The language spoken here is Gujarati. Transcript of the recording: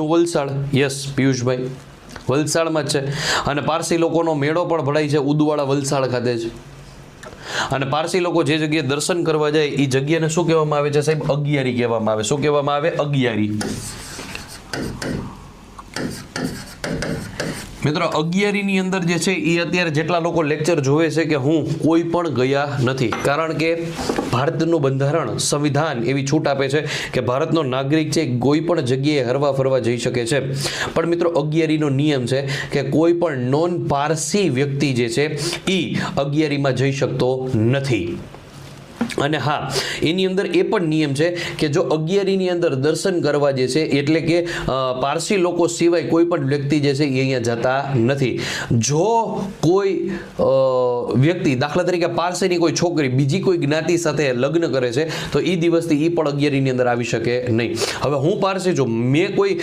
વલસાડ, યસ પિયુષભાઈ, વલસાડમાં જ છે. અને પારસી લોકોનો મેળો પણ ભરાય છે ઉદવાડા વલસાડ ખાતે જ. અને પારસી લોકો જે જગ્યાએ દર્શન કરવા જાય એ જગ્યાને શું કહેવામાં આવે છે સાહેબ? અગિયારી કહેવામાં આવે. શું કહેવામાં આવે? અગિયારી. મિત્રો અગિયારીની અંદર જે છે એ અત્યારે જેટલા લોકો લેક્ચર જોવે છે કે હું કોઈ પણ ગયા નથી, કારણ કે ભારતનું બંધારણ સંવિધાન એવી છૂટ આપે છે કે ભારતનો નાગરિક છે કોઈ પણ જગ્યાએ હરવા ફરવા જઈ શકે છે. પણ મિત્રો અગિયારીનો નિયમ છે કે કોઈ પણ નોન પારસી વ્યક્તિ જે છે એ અગિયારીમાં જઈ શકતો નથી. અને હા, એની અંદર એ પણ નિયમ છે કે જો અગિયારીની અંદર દર્શન કરવા જે છે એટલે કે પારસી લોકો સિવાય કોઈ પણ વ્યક્તિ જે છે એ અહીંયા જતા નથી. જો કોઈ વ્યક્તિ દાખલા તરીકે પારસીની કોઈ છોકરી બીજી કોઈ જ્ઞાતિ સાથે લગ્ન કરે છે તો એ દિવસથી એ પણ અગિયારીની અંદર આવી શકે નહીં. હવે હું પારસી છું, મેં કોઈ